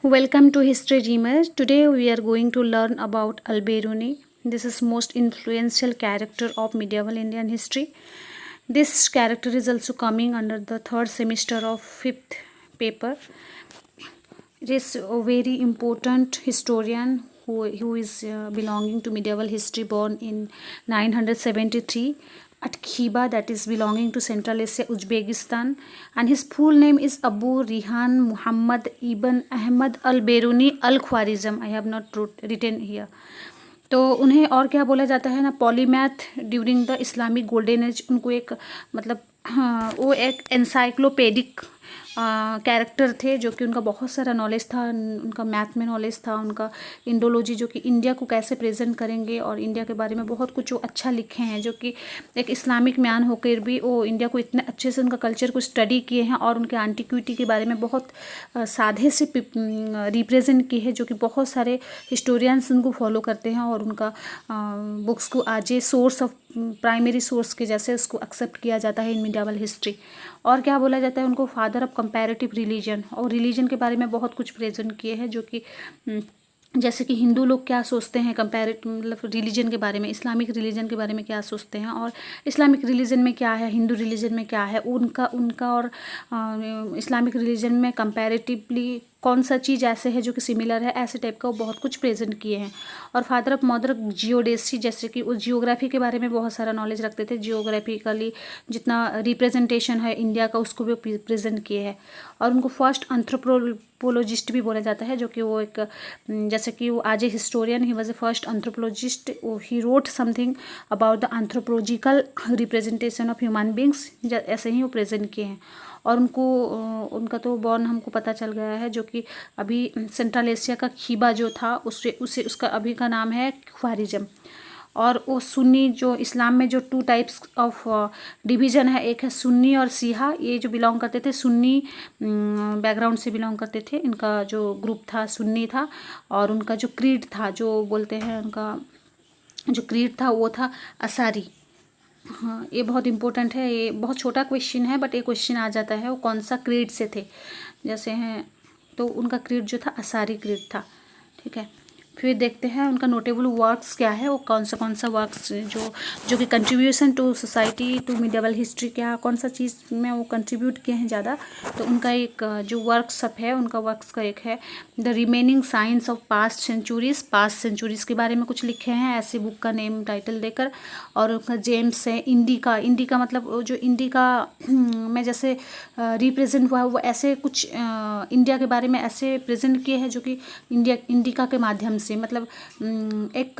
Welcome to History Dreamers. Today we are going to learn about Al-Biruni. This is most influential character of medieval Indian history. This character is also coming under the third semester of fifth paper. It is a very important historian who is belonging to medieval history, born in 973 at Khiba, that is belonging to Central Asia, Uzbekistan, and his full name is Abu Rihan Muhammad ibn Ahmad al-Biruni al-Khwarizm. I have not written here. तो उन्हें और क्या बोला जाता है ना, polymath during the Islamic golden age. उनको एक मतलब वो एक एनसाइक्लोपीडिक कैरेक्टर थे, जो कि उनका बहुत सारा नॉलेज था. उनका मैथ में नॉलेज था, उनका इंडोलॉजी, जो कि इंडिया को कैसे प्रेजेंट करेंगे, और इंडिया के बारे में बहुत कुछ वो अच्छा लिखे हैं. जो कि एक इस्लामिक मैन होकर भी वो इंडिया को इतने अच्छे से उनका कल्चर को स्टडी किए हैं, और उनके एंटिक्विटी के बारे में बहुत साधे से रिप्रेजेंट की है, जो कि बहुत सारे हिस्टोरियंस उनको फॉलो करते हैं, और उनका बुक्स को आज a source of primary source के जैसे उसको एक्सेप्ट किया जाता है इन मिडिवल हिस्ट्री. और क्या बोला जाता है उनको, फादर ऑफ कंपैरेटिव रिलीजन. और रिलीजन के बारे में बहुत कुछ प्रेजेंट किए हैं, जो कि जैसे कि हिंदू लोग क्या सोचते हैं कंपैरेटिव मतलब रिलीजन के बारे में, इस्लामिक रिलीजन के बारे में क्या सोचते हैं, और इस्लामिक रिलीजन में क्या है, हिंदू रिलीजन में क्या है, उनका और इस्लामिक रिलीजन में कंपैरेटिवली कौन सा चीज़ ऐसे है जो कि सिमिलर है, ऐसे टाइप का वो बहुत कुछ प्रेजेंट किए हैं. और फादर ऑफ मदर जियोडेसी, जैसे कि वो जियोग्राफी के बारे में बहुत सारा नॉलेज रखते थे. जियोग्राफिकली जितना रिप्रेजेंटेशन है इंडिया का उसको भी प्रेजेंट किए हैं. और उनको फर्स्ट एंथ्रोपोलॉजिस्ट भी बोला जाता है, जो कि वो एक जैसे कि वो आज a historian, he was a first anthropologist. He wrote something about the anthropological representation of human beings, ऐसे ही वो प्रेजेंट किए हैं. और उनका तो बॉर्न हमको पता चल गया है, जो कि अभी सेंट्रल एशिया का खीबा जो था उसका अभी का नाम है ख्वारिज़म. और वो सुन्नी, जो इस्लाम में जो 2 टाइप्स ऑफ डिवीज़न है, एक है सुन्नी और सिहा. ये जो बिलोंग करते थे सुन्नी बैकग्राउंड से बिलोंग करते थे. इनका जो ग्रुप था सुन्नी था, और उनका जो क्रीड था, जो बोलते हैं उनका जो क्रीड था वो था असारी. हाँ, ये बहुत इंपॉर्टेंट है. ये बहुत छोटा क्वेश्चन है, बट ये क्वेश्चन आ जाता है वो कौन सा क्रीड से थे. जैसे हैं तो उनका क्रीड जो था असारी क्रीड था. ठीक है, फिर देखते हैं उनका नोटेबल वर्क्स क्या है, वो कौन सा वर्क्स जो कि contribution to society to medieval history, क्या कौन सा चीज़ में वो कंट्रीब्यूट किए हैं ज़्यादा. तो उनका एक जो वर्क्स है, उनका वर्क्स का एक है the remaining science of past centuries के बारे में कुछ लिखे हैं, ऐसे बुक का नेम टाइटल देकर. और उनका जेम्स है इंडिका मतलब जो इंडिका में जैसे रिप्रेजेंट हुआ है, वो ऐसे कुछ इंडिया के बारे में ऐसे प्रेजेंट किए हैं, जो कि इंडिका के माध्यम से मतलब एक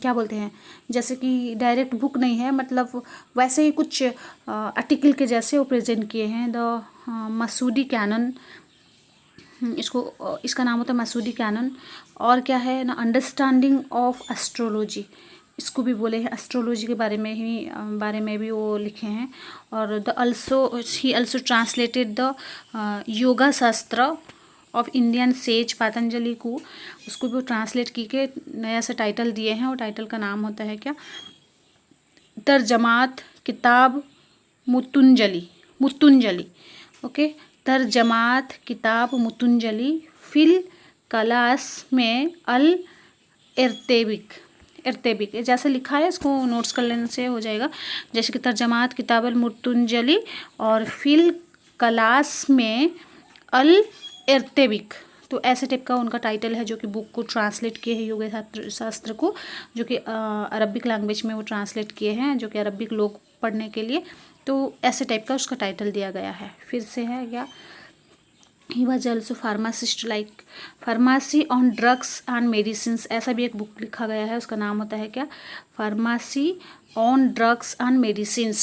क्या बोलते हैं, जैसे कि डायरेक्ट बुक नहीं है, मतलब वैसे ही कुछ आर्टिकल के जैसे वो प्रेजेंट किए हैं. द मसूदी कैनन, इसका नाम होता है मसूदी कैनन. और क्या है ना, अंडरस्टैंडिंग ऑफ एस्ट्रोलॉजी, इसको भी बोले हैं. एस्ट्रोलॉजी के बारे में भी वो लिखे हैं. और ही आल्सो ट्रांसलेटेड द योगा शास्त्र ऑफ इंडियन सेज पतंजलि को, उसको भी ट्रांसलेट की के नया सा टाइटल दिए हैं. और टाइटल का नाम होता है क्या, तर्जमात किताब मुतुंजली. ओके, तर्जमात किताब मुतुंजली फिल कलास में अल इर्तेबिक जैसे लिखा है, इसको नोट्स कर लेने से हो जाएगा. जैसे कि तर्जमात किताब अल मुतुंजली और फिल कलास में अल इर्तेबिक, तो ऐसे टाइप का उनका टाइटल है, जो कि बुक को ट्रांसलेट किए हैं योग शास्त्र को, जो कि अरबिक लैंग्वेज में वो ट्रांसलेट किए हैं, जो कि अरबिक लोग पढ़ने के लिए. तो ऐसे टाइप का उसका टाइटल दिया गया है. फिर से है क्या, he was also pharmacist, like pharmacy on drugs and medicine, ऐसा भी एक बुक लिखा गया है, उसका नाम होता है क्या, pharmacy on drugs and medicine.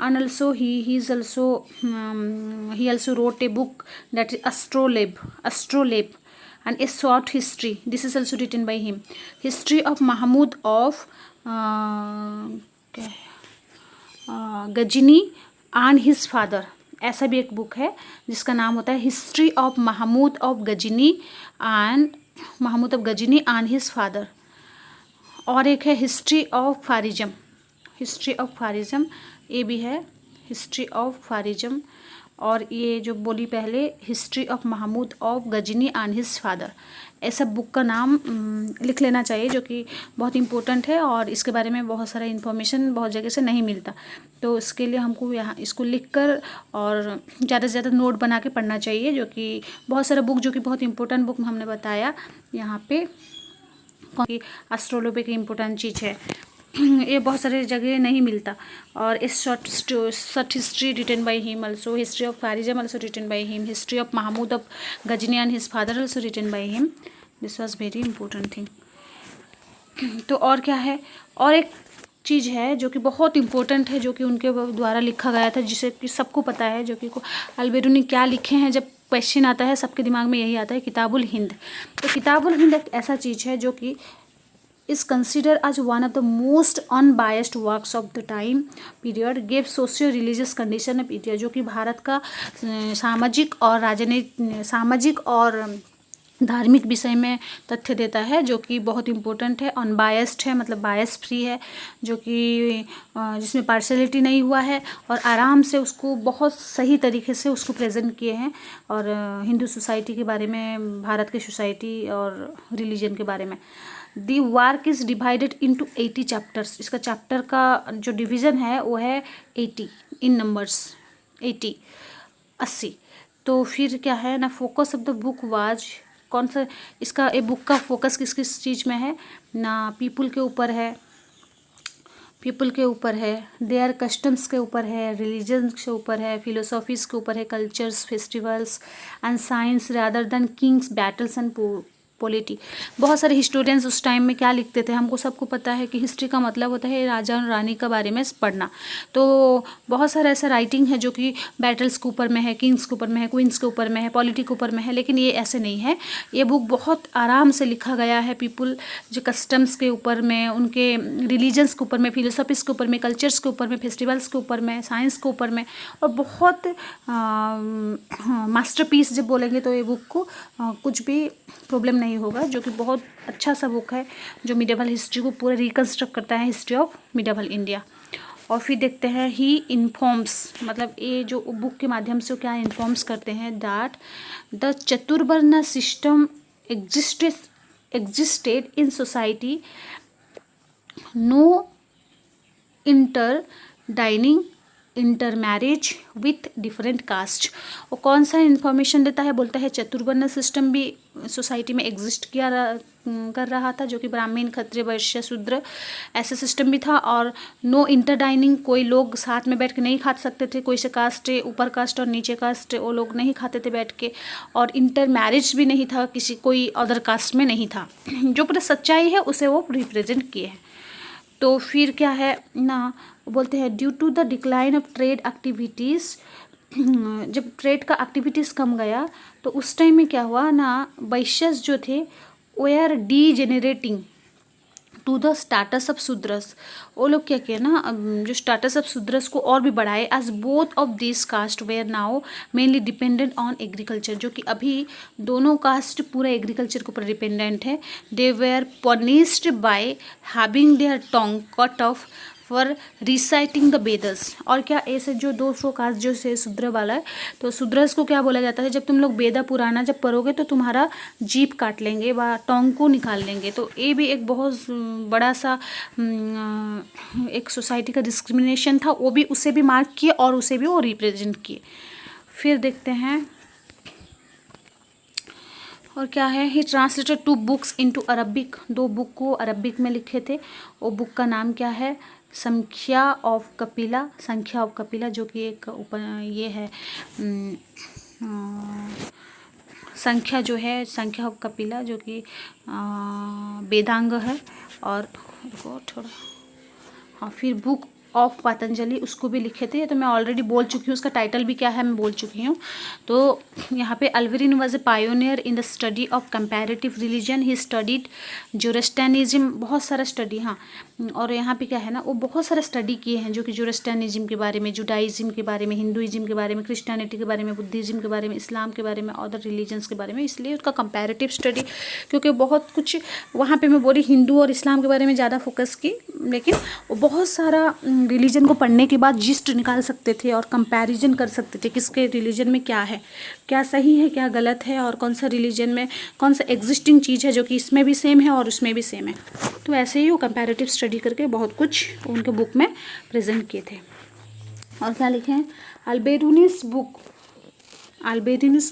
And also he also wrote a book that is Astrolabe and a short history. This is also written by him. History of Mahmud of Ghazni and his father, ऐसा भी एक book है जिसका नाम होता है history of Mahmud of Ghazni and his father. और एक है हिस्ट्री ऑफ फारिज्म, ये भी है हिस्ट्री ऑफ फारिज्म. और ये जो बोली पहले history of Mahmud of Ghazni and his father, ऐसा बुक का नाम लिख लेना चाहिए, जो कि बहुत इम्पोर्टेंट है और इसके बारे में बहुत सारा इन्फॉर्मेशन बहुत जगह से नहीं मिलता। तो इसके लिए हमको यहाँ इसको लिख कर और ज़्यादा से ज़्यादा नोट बना के पढ़ना चाहिए, जो कि बहुत सारा बुक जो कि बहुत इंपॉर्टेंट बुक हमने बताया यहाँ पे। एस्ट्रोलॉजी की इम्पोर्टेंट चीज़ है, ये बहुत सारे जगह नहीं मिलता। और इस short history written by him also, history of Khwarizm also written by him, history of Mahmud of Ghazni and his father also written by him. This was very important thing. तो और क्या है, और एक चीज़ है जो कि बहुत इम्पोर्टेंट है, जो कि उनके द्वारा लिखा गया था, जिसे कि सबको पता है, जो कि अल-बेरूनी क्या लिखे हैं। जब क्वेश्चन आता है सबके दिमाग में यही आता है, किताबुल हिंद। तो किताबुल हिंद एक ऐसा चीज़ है जो कि is considered as one of the most unbiased works of the time period, gave socio-religious condition of India, जो कि भारत का सामाजिक और सामाजिक और धार्मिक विषय में तथ्य देता है, जो कि बहुत इम्पोर्टेंट है, अनबायस्ड है, मतलब बायस फ्री है, जो कि जिसमें पार्शलिटी नहीं हुआ है, और आराम से उसको बहुत सही तरीके से उसको प्रेजेंट किए हैं, और हिंदू सोसाइटी के बारे में, भारत की सोसाइटी और रिलीजन के बारे में। The work is divided into 80 chapters, इसका चैप्टर का जो डिवीज़न है वो है 80 इन नंबर्स, 80। तो फिर क्या है ना, focus of the book was, कौन सा इसका ये बुक का फोकस किस किस चीज़ में है ना, पीपल के ऊपर है, पीपल के ऊपर है, देयर कस्टम्स के ऊपर है, रिलीजन के ऊपर है, फिलोसॉफीज़ के ऊपर है, cultures, festivals and science rather than Kings, battles and polity. बहुत सारे हिस्टोरियंस उस टाइम में क्या लिखते थे, हमको सबको पता है कि हिस्ट्री का मतलब होता है राजा और रानी के बारे में पढ़ना। तो बहुत सारा ऐसा राइटिंग है जो कि बैटल्स के ऊपर में है, किंग्स के ऊपर में है, क्वींस के ऊपर में है, पॉलिटी के ऊपर में है, लेकिन ये ऐसे नहीं है। ये बुक बहुत आराम से लिखा गया है, पीपल जो कस्टम्स के ऊपर में, उनके रिलीजन्स के ऊपर में, फिलोसफीज़ के ऊपर में, कल्चर्स के ऊपर में, फेस्टिवल्स के ऊपर में, साइंस के ऊपर में, और बहुत मास्टरपीस जब बोलेंगे तो ये बुक को कुछ भी प्रॉब्लम नहीं होगा, जो कि बहुत अच्छा सा बुक है, जो मिडिवल हिस्ट्री को पूरा रिकन्स्ट्रक्ट करता है, हिस्ट्री ऑफ मिडिवल इंडिया। और फिर देखते हैं ही इन्फॉर्म्स, मतलब ये जो बुक के माध्यम से क्या इन्फॉर्म्स करते हैं, that the chaturvarna system existed in society, no interdining, intermarriage with different caste. और कौन सा इन्फॉर्मेशन देता है, बोलता है चतुर्वर्ण सिस्टम भी सोसाइटी में एग्जिस्ट कर रहा था, जो कि ब्राह्मण, क्षत्रिय, वैश्य, शूद्र ऐसा सिस्टम भी था। और नो इंटरडाइनिंग, कोई लोग साथ में बैठ के नहीं खा सकते थे, कोई से कास्ट ऊपर कास्ट और नीचे कास्ट वो लोग नहीं खाते थे बैठ के। और इंटर मैरिज भी नहीं था, किसी कोई अदर कास्ट में नहीं था। जो पूरा सच्चाई है उसे वो रिप्रेजेंट किए हैं। तो फिर क्या है ना, बोलते हैं due to the decline of trade activities, जब ट्रेड का एक्टिविटीज़ कम गया तो उस टाइम में क्या हुआ ना, वैश्यस जो थे they are degenerating to the status of Shudras. वो लोग क्या किया ना, जो स्टाटस ऑफ शूद्रस को और भी बढ़ाए, as both of this caste were now mainly dependent on agriculture, जो कि अभी दोनों कास्ट पूरा एग्रीकल्चर के ऊपर डिपेंडेंट है। They were punished by having their tongue cut off for reciting the Vedas. और क्या ऐसे जो 200 कास्ट जो से शूद्र वाला है, तो शूद्रस को क्या बोला जाता है, जब तुम लोग वेदा पुराना जब पढ़ोगे तो तुम्हारा जीभ काट लेंगे व टोंग को निकाल लेंगे। तो ये भी एक बहुत बड़ा सा एक सोसाइटी का डिस्क्रिमिनेशन था, वो भी उसे भी मार्क किए और उसे भी वो रिप्रेजेंट किए। फिर देखते हैं और क्या है, ही translated 2 books into Arabic, 2 book को अरबिक में लिखे थे। वो बुक का नाम क्या है, संख्या ऑफ कपिला, संख्या ऑफ कपिला, जो कि एक ये है संख्या जो है, संख्या ऑफ कपिला, जो कि वेदांग है। और थोड़ा हाँ, फिर बुक ऑफ पतंजलि उसको भी लिखे थे, तो मैं ऑलरेडी बोल चुकी हूँ, उसका टाइटल भी क्या है मैं बोल चुकी हूँ। तो यहाँ पे Alberuni was a pioneer in the study of comparative religion, he studied Zoroastrianism, बहुत सारा स्टडी। हाँ, और यहाँ पे क्या है ना, वो बहुत सारा स्टडी किए हैं, जो कि जोरोस्ट्रियनिज्म के बारे में, जुडाइज्म के बारे में, हिंदुइज्म के बारे में, क्रिश्चियनिटी के बारे में, बुद्धिज्म के बारे में, इस्लाम के बारे में, अदर रिलीजन्स के बारे में। इसलिए उसका कंपैरेटिव स्टडी, क्योंकि बहुत कुछ वहाँ पे मैं बोली हिंदू और इस्लाम के बारे में ज़्यादा फोकस की, लेकिन वो बहुत सारा रिलीजन को पढ़ने के बाद जिस्ट निकाल सकते थे और कंपैरिजन कर सकते थे किसके रिलीजन में क्या है, क्या सही है, क्या गलत है, और कौन सा रिलीजन में कौन सा एग्जिस्टिंग चीज़ है जो कि इसमें भी सेम है और उसमें भी सेम है। तो ऐसे ही वो कंपैरेटिव स्टडी करके बहुत कुछ उनके बुक में प्रेजेंट किए थे। और क्या लिखे हैं, Alberuni's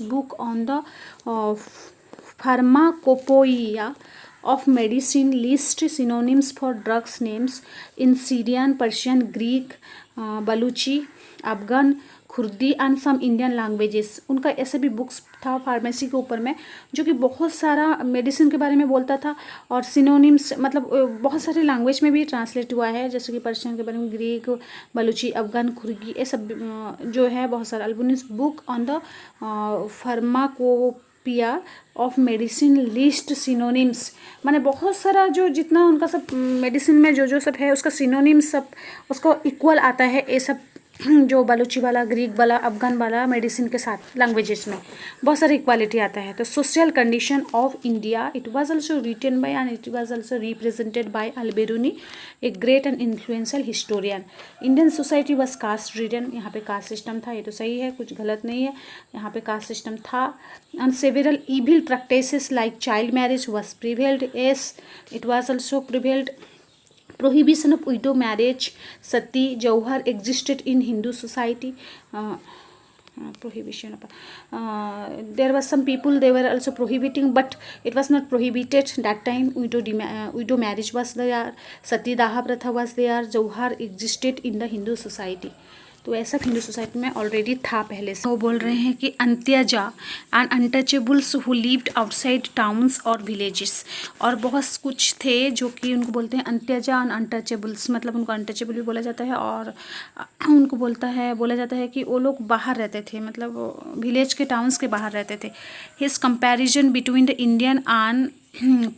book on the pharmacopoeia of medicine list synonyms for drugs names in Syrian, Persian, Greek, Baluchi, Afghan, Kurdi and some Indian languages. उनका ऐसे भी बुक्स था फार्मेसी के ऊपर में जो कि बहुत सारा मेडिसिन के बारे में बोलता था और सिनोनिम्स मतलब बहुत सारे लैंग्वेज में भी ट्रांसलेट हुआ है, जैसे कि पर्शियन के बारे में, ग्रीक, बलूची, अफगान, खुर्गी, ये सब जो है बहुत सारा। Alberuni's book on the pharmacopoeia of medicine list synonyms, माने बहुत सारा जो जितना उनका सब मेडिसिन में जो सब है उसका सिनोनिम्स सब उसको इक्वल आता है, ये सब जो बलूची वाला, ग्रीक वाला, अफगान वाला मेडिसिन के साथ लैंग्वेजेस में बहुत सारी इक्वालिटी आता है। तो social condition of India, it was also written by and it was also represented by Alberuni, a great and influential historian. Indian society was caste ridden, यहाँ पे कास्ट सिस्टम था, ये तो सही है, कुछ गलत नहीं है, यहाँ पे कास्ट सिस्टम था। And several evil practices like child marriage was prevailed, S it was also prevailed. Prohibition of widow marriage, sati, jauhar existed in Hindu society. Prohibition of there was some people they were also prohibiting, but it was not prohibited that time. Widow marriage was there, sati daha pratha was there, jauhar existed in the Hindu society. तो ऐसा Hindu society में already था पहले से। वो बोल रहे हैं कि antyaja and untouchables who lived outside towns और विलेजेस, और बहुत कुछ थे जो कि उनको बोलते हैं अंत्यजा एंड अनटचेबल्स, मतलब उनको अनटचेबल भी बोला जाता है और उनको बोला जाता है कि वो लोग बाहर रहते थे, मतलब विलेज के टाउन्स के बाहर रहते थे। His comparison between the Indian and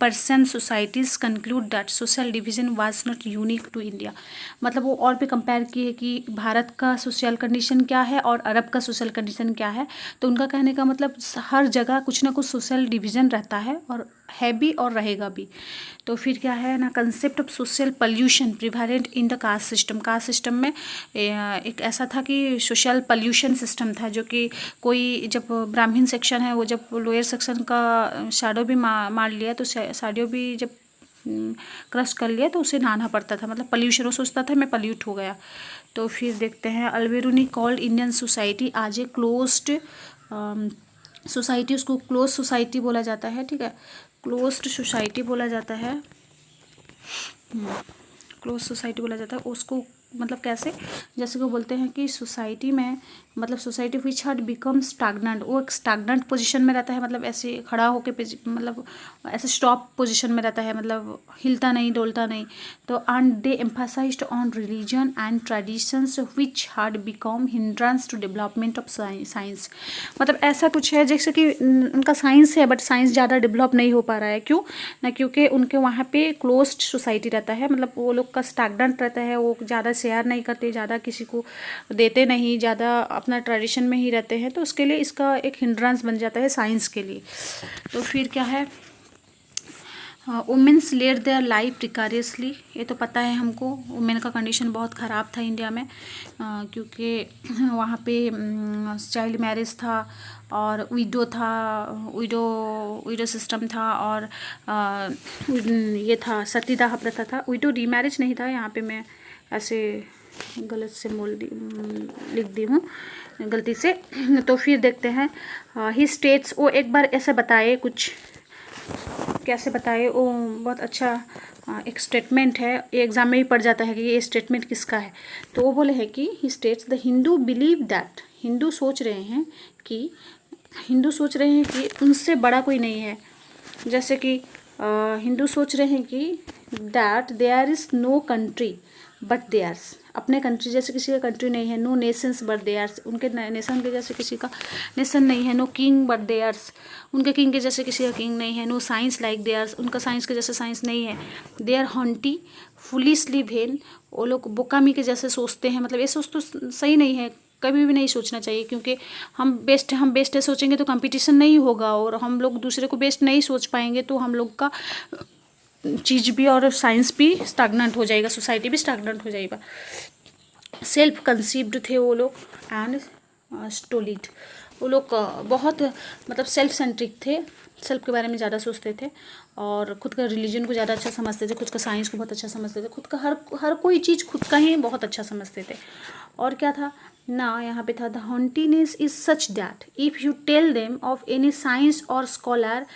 Persian societies conclude that social division was not unique to India, मतलब वो और भी कंपेयर किए कि भारत का सोशल कंडीशन क्या है और अरब का सोशल कंडीशन क्या है। तो उनका कहने का मतलब हर जगह कुछ ना कुछ सोशल डिवीज़न रहता है और है भी और रहेगा भी। तो फिर क्या है ना, concept of social pollution prevalent in the caste system. Caste system में एक ऐसा था कि सोशल पॉल्यूशन सिस्टम था, जो कि कोई जब ब्राह्मण सेक्शन है वो जब लोअर सेक्शन का शैडो भी मार लिया तो शैडो भी जब क्रश कर लिया तो उसे नहाना पड़ता था, मतलब पॉल्यूशन, वो सोचता था मैं पॉल्यूट हो गया। तो फिर देखते हैं, अल्बेरूनी कॉल्ड इंडियन सोसाइटी आज ए क्लोज्ड सोसाइटी, उसको क्लोज सोसाइटी बोला जाता है, ठीक है, क्लोज्ड सोसाइटी बोला जाता है, क्लोज सोसाइटी बोला जाता है उसको। मतलब कैसे, जैसे कि बोलते हैं कि सोसाइटी में मतलब society which had become stagnant, वो एक स्टैग्नेंट पोजीशन में रहता है, मतलब ऐसे खड़ा होके मतलब ऐसे स्टॉप पोजीशन में रहता है, मतलब हिलता नहीं डोलता नहीं। तो and they emphasized on religion and traditions which had become hindrance to development of science, मतलब ऐसा कुछ है जैसे कि उनका साइंस है बट साइंस ज़्यादा डेवलप नहीं हो पा रहा है, क्यों ना, क्योंकि उनके वहाँ पे क्लोज्ड सोसाइटी रहता है, मतलब वो लोग का स्टैग्नेंट रहता है, वो ज़्यादा शेयर नहीं करते, ज़्यादा किसी को देते नहीं, ज़्यादा अपना ट्रेडिशन में ही रहते हैं, तो उसके लिए इसका एक हिंड्रेंस बन जाता है साइंस के लिए। तो फिर क्या है, वुमेन्स लेड देयर लाइफ प्रिकारियसली, ये तो पता है हमको, वुमेन का कंडीशन बहुत ख़राब था इंडिया में, क्योंकि वहाँ पे चाइल्ड मैरिज था और विडो था, विडो सिस्टम था, और ये था सतीदाह प्रथा था। विडो रीमैरिज नहीं था, यहाँ पे मैं ऐसे गलत से लिख दी हूँ गलती से। तो फिर देखते हैं, ही स्टेट्स, वो एक बार ऐसे बताए, कुछ कैसे बताए, वो बहुत अच्छा एक स्टेटमेंट है, ये एग्जाम में भी पढ़ जाता है कि ये स्टेटमेंट किसका है। तो वो बोले हैं कि he states the Hindu believe that, Hindu सोच रहे हैं कि उनसे बड़ा कोई नहीं है, जैसे कि हिंदू सोच रहे हैं कि that there is no country but theirs, अपने कंट्री जैसे किसी का कंट्री नहीं है, नो नेशंस बट देयर्स, उनके नेशन के जैसे किसी का नेशन नहीं है, नो किंग बट देयर्स, उनके किंग के जैसे किसी का किंग नहीं है, नो साइंस लाइक देयर्स, उनका साइंस के जैसे साइंस नहीं है, दे आर हॉन्टी फुलिशली भेन, वो लोग बोकामी के जैसे सोचते हैं, मतलब ये सोच तो सही नहीं है, कभी भी नहीं सोचना चाहिए, क्योंकि हम बेस्ट है सोचेंगे तो कंपटीशन नहीं होगा, और हम लोग दूसरे को बेस्ट नहीं सोच पाएंगे तो हम लोग का चीज़ भी और साइंस भी स्टैग्नेंट हो जाएगा, सोसाइटी भी स्टैग्नेंट हो जाएगा। सेल्फ कंसीव्ड थे वो लोग एंड स्टोलिड। वो लोग बहुत मतलब सेल्फ सेंट्रिक थे, सेल्फ के बारे में ज़्यादा सोचते थे और खुद का रिलीजन को ज़्यादा अच्छा समझते थे, खुद का साइंस को बहुत अच्छा समझते थे, खुद का हर कोई चीज़ खुद का ही बहुत अच्छा समझते थे। और क्या था ना, यहाँ पे था the haughtiness is such that if you tell them of any science और स्कॉलर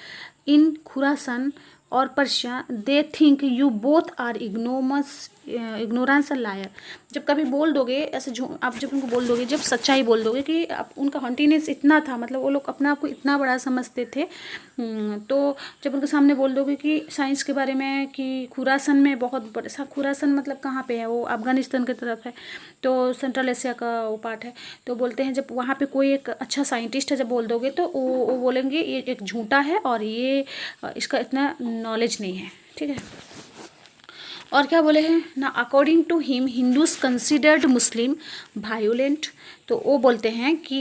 इन खुरासन और Persia they think you both are ignorance और लायर। जब कभी बोल दोगे ऐसे आप जब उनको बोल दोगे, जब सच्चाई बोल दोगे कि आप उनका हॉन्टीनेस इतना था, मतलब वो लोग अपने आप को इतना बड़ा समझते थे, तो जब उनके सामने बोल दोगे कि साइंस के बारे में कि खुरासन में बहुत बड़ा, खुरासन मतलब कहाँ पे है, वो अफगानिस्तान की तरफ है, तो सेंट्रल एशिया का वो पार्ट है। तो बोलते हैं जब वहाँ पे कोई एक अच्छा साइंटिस्ट है जब बोल दोगे तो वो बोलेंगे ये एक झूठा है और ये इसका इतना नॉलेज नहीं है, ठीक है। और क्या बोले हैं ना, according to him Hindus considered Muslim violent. तो वो बोलते हैं कि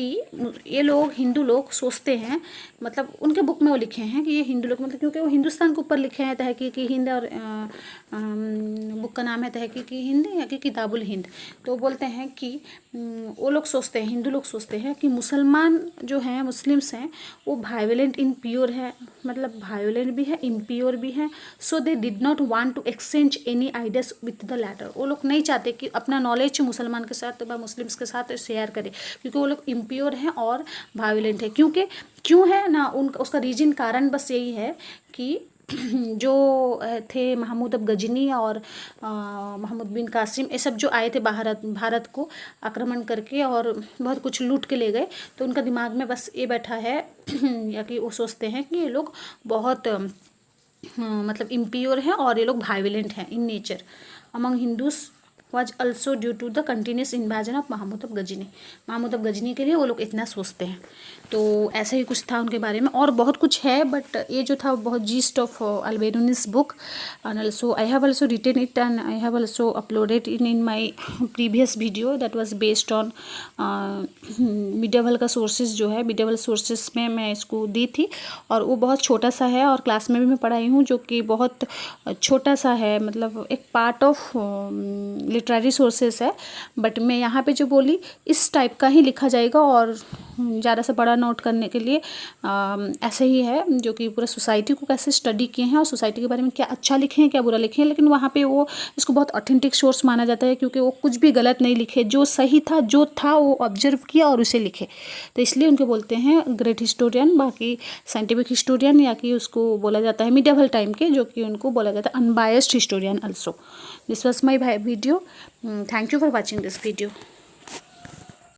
ये लोग हिंदू लोग सोचते हैं, मतलब उनके बुक में वो लिखे हैं कि ये हिंदू लोग, मतलब क्योंकि वो हिंदुस्तान के ऊपर लिखे हैं तहकीकी हिंद, और बुक का नाम है तहकीकी हिंद या कि किताबुल हिंद। तो बोलते हैं कि वो लोग सोचते हैं, हिंदू लोग सोचते हैं कि मुसलमान जो हैं, मुस्लिम्स हैं, वो वायोलेंट इम्प्योर है, मतलब वायोलेंट भी है, इम्प्योर भी है। So they did not want to exchange any ideas with the latter. वो लोग नहीं चाहते कि अपना नॉलेज मुसलमान के साथ व मुस्लिम्स के साथ शेयर करें, क्योंकि वो लोग इम्प्योर हैं और वायोलेंट है। क्यों है ना, उनका उसका रीजन कारण बस यही है कि जो थे महमूद अब गजनी और मोहम्मद बिन कासिम, ये सब जो आए थे भारत को आक्रमण करके और बहुत कुछ लूट के ले गए, तो उनका दिमाग में बस ये बैठा है या कि वो सोचते हैं कि ये लोग बहुत मतलब इम्प्योर हैं और ये लोग वायलेंट हैं in nature among Hindus was also due to the continuous invasion of Mahmud of Ghazni. Mahmood of Ghazni के लिए वो लोग इतना सोचते हैं। तो ऐसा ही कुछ था उनके बारे में, और बहुत कुछ है, बट ये जो था बहुत gist of Alberuni's book, and also I have also written it and I have also uploaded in my previous video that was based on medieval का सोर्सेज जो है, मिडिवल सोर्सेज में मैं इसको दी थी, और वो बहुत छोटा सा है और क्लास में भी मैं पढ़ाई हूँ, जो कि बहुत छोटा सा है, मतलब एक पार्ट ऑफ लिटरेरी सोर्सेस है। बट मैं यहाँ पे जो बोली इस टाइप का ही लिखा जाएगा, और ज़्यादा से बड़ा नोट करने के लिए ऐसे ही है, जो कि पूरा सोसाइटी को कैसे स्टडी किए हैं और सोसाइटी के बारे में क्या अच्छा लिखे हैं क्या बुरा लिखे हैं। लेकिन वहाँ पे वो इसको बहुत ऑथेंटिक सोर्स माना जाता है, क्योंकि वो कुछ भी गलत नहीं लिखे, जो सही था जो था वो ऑब्जर्व किया और उसे लिखे, तो इसलिए उनको बोलते हैं ग्रेट हिस्टोरियन। बाकी साइंटिफिक हिस्टोरियन या कि उसको बोला जाता है मिडिवल टाइम के, जो कि उनको बोला जाता है unbiased historian also. This was my video, thank you for watching this video.